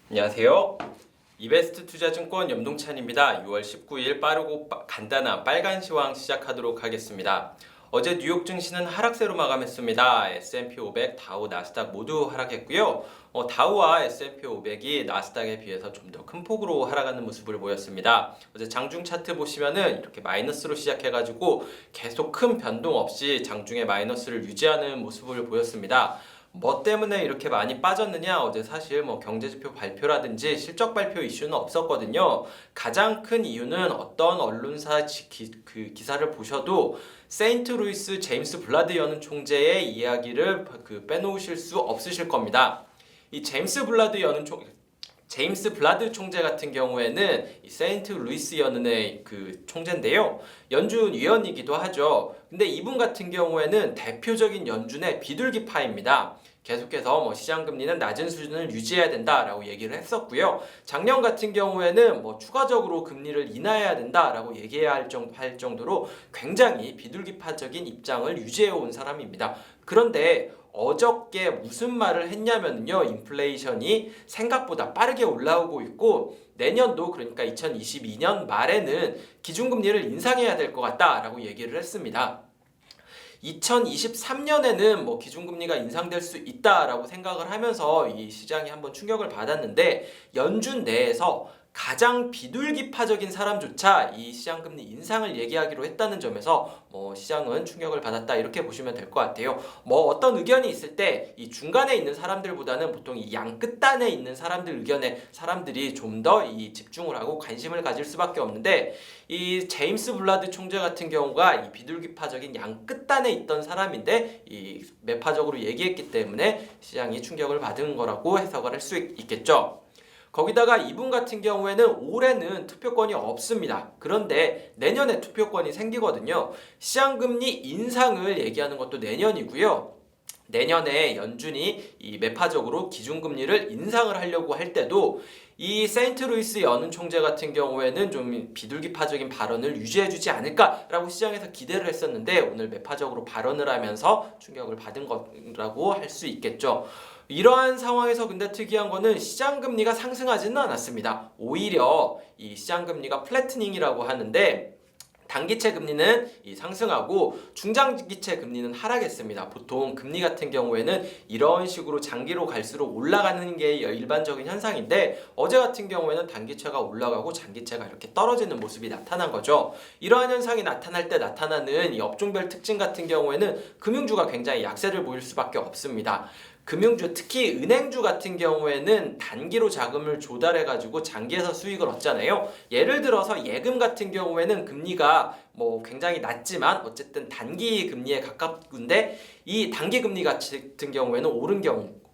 안녕하세요. 이베스트 투자증권 염동찬입니다. 6월 19일 빠르고 간단한 빨간 시황 시작하도록 하겠습니다. 어제 뉴욕 증시는 하락세로 마감했습니다. S&P 500, 다우, 나스닥 모두 하락했고요. 다우와 S&P 500이 나스닥에 비해서 좀 더 큰 폭으로 하락하는 모습을 보였습니다. 어제 장중 차트 보시면은 이렇게 마이너스로 시작해가지고 계속 큰 변동 없이 장중에 마이너스를 유지하는 모습을 보였습니다. 뭐 때문에 이렇게 많이 빠졌느냐? 어제 사실 경제지표 발표라든지 실적 발표 이슈는 없었거든요. 가장 큰 이유는 어떤 언론사 기사를 보셔도 세인트루이스 제임스 블라드 연 총재의 이야기를 빼놓으실 수 없으실 겁니다. 이 제임스 블라드 총재 같은 경우에는 이 세인트 루이스 연은의 총재인데요. 연준 위원이기도 하죠. 근데 이분 같은 경우에는 대표적인 연준의 비둘기파입니다. 계속해서 시장 금리는 낮은 수준을 유지해야 된다라고 얘기를 했었고요. 작년 같은 경우에는 추가적으로 금리를 인하해야 된다라고 얘기해야 할 정도로 굉장히 비둘기파적인 입장을 유지해 온 사람입니다. 그런데 어저께 무슨 말을 했냐면요. 인플레이션이 생각보다 빠르게 올라오고 있고 내년도 그러니까 2022년 말에는 기준금리를 인상해야 될 것 같다라고 얘기를 했습니다. 2023년에는 기준금리가 인상될 수 있다라고 생각을 하면서 이 시장이 한번 충격을 받았는데 연준 내에서 가장 비둘기파적인 사람조차 이 시장금리 인상을 얘기하기로 했다는 점에서 시장은 충격을 받았다 이렇게 보시면 될 것 같아요. 어떤 의견이 있을 때 이 중간에 있는 사람들보다는 보통 이 양 끝단에 있는 사람들 의견에 사람들이 좀 더 이 집중을 하고 관심을 가질 수밖에 없는데 이 제임스 블라드 총재 같은 경우가 이 비둘기파적인 양 끝단에 있던 사람인데 이 매파적으로 얘기했기 때문에 시장이 충격을 받은 거라고 해석을 할 수 있겠죠. 거기다가 이분 같은 경우에는 올해는 투표권이 없습니다. 그런데 내년에 투표권이 생기거든요. 시장금리 인상을 얘기하는 것도 내년이고요. 내년에 연준이 이 매파적으로 기준금리를 인상을 하려고 할 때도 이 세인트루이스 연은 총재 같은 경우에는 좀 비둘기파적인 발언을 유지해주지 않을까라고 시장에서 기대를 했었는데 오늘 매파적으로 발언을 하면서 충격을 받은 거라고 할 수 있겠죠. 이러한 상황에서 근데 특이한 거는 시장금리가 상승하지는 않았습니다. 오히려 이 시장금리가 플래트닝이라고 하는데 단기채 금리는 상승하고 중장기채 금리는 하락했습니다. 보통 금리 같은 경우에는 이런 식으로 장기로 갈수록 올라가는 게 일반적인 현상인데 어제 같은 경우에는 단기채가 올라가고 장기채가 이렇게 떨어지는 모습이 나타난 거죠. 이러한 현상이 나타날 때 나타나는 이 업종별 특징 같은 경우에는 금융주가 굉장히 약세를 보일 수밖에 없습니다. 금융주 특히 은행주 같은 경우에는 단기로 자금을 조달해가지고 장기에서 수익을 얻잖아요. 예를 들어서 예금 같은 경우에는 금리가 굉장히 낮지만 어쨌든 단기 금리에 가깝군데 이 단기 금리 같은 경우에는 오른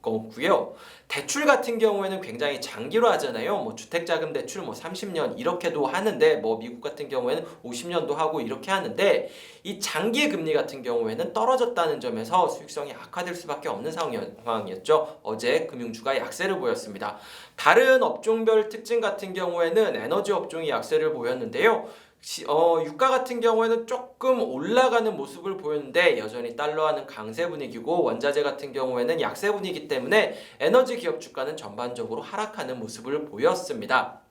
거고요. 대출 같은 경우에는 굉장히 장기로 하잖아요. 주택자금 대출 30년 이렇게도 하는데 미국 같은 경우에는 50년도 하고 이렇게 하는데 이 장기 금리 같은 경우에는 떨어졌다는 점에서 수익성이 악화될 수밖에 없는 상황이었죠. 어제 금융주가 약세를 보였습니다. 다른 업종별 특징 같은 경우에는 에너지 업종이 약세를 보였는데요. 유가 같은 경우에는 조금 올라가는 모습을 보였는데 여전히 달러화는 강세 분위기고 원자재 같은 경우에는 약세 분위기 때문에 에너지 기업 주가는 전반적으로 하락하는 모습을 보였습니다.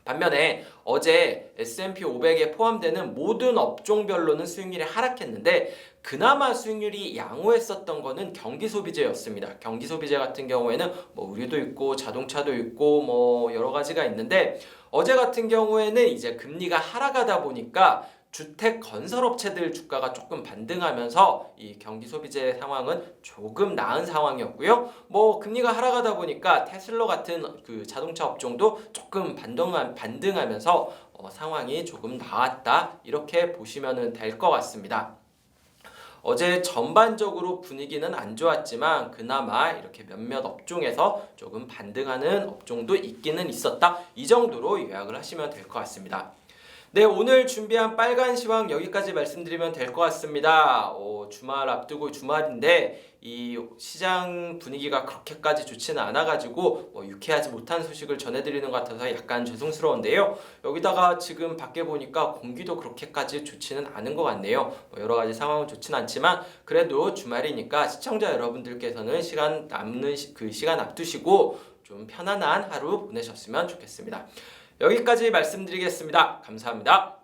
반면에 어제 S&P 500에 포함되는 모든 업종별로는 수익률이 하락했는데 그나마 수익률이 양호했었던 거는 경기소비재였습니다. 경기소비재 같은 경우에는 의류도 있고 자동차도 있고 여러 가지가 있는데 어제 같은 경우에는 이제 금리가 하락하다 보니까 주택 건설업체들 주가가 조금 반등하면서 이 경기 소비재 상황은 조금 나은 상황이었고요. 금리가 하락하다 보니까 테슬라 같은 자동차 업종도 조금 반등하면서 상황이 조금 나았다 이렇게 보시면 될 것 같습니다. 어제 전반적으로 분위기는 안 좋았지만 그나마 이렇게 몇몇 업종에서 조금 반등하는 업종도 있기는 있었다. 이 정도로 요약을 하시면 될 것 같습니다. 네, 오늘 준비한 빨간 시황 여기까지 말씀드리면 될 것 같습니다. 주말 앞두고 주말인데 이 시장 분위기가 그렇게까지 좋지는 않아가지고 유쾌하지 못한 소식을 전해드리는 것 같아서 약간 죄송스러운데요. 여기다가 지금 밖에 보니까 공기도 그렇게까지 좋지는 않은 것 같네요. 여러 가지 상황은 좋지는 않지만 그래도 주말이니까 시청자 여러분들께서는 시간 앞두시고 좀 편안한 하루 보내셨으면 좋겠습니다. 여기까지 말씀드리겠습니다. 감사합니다.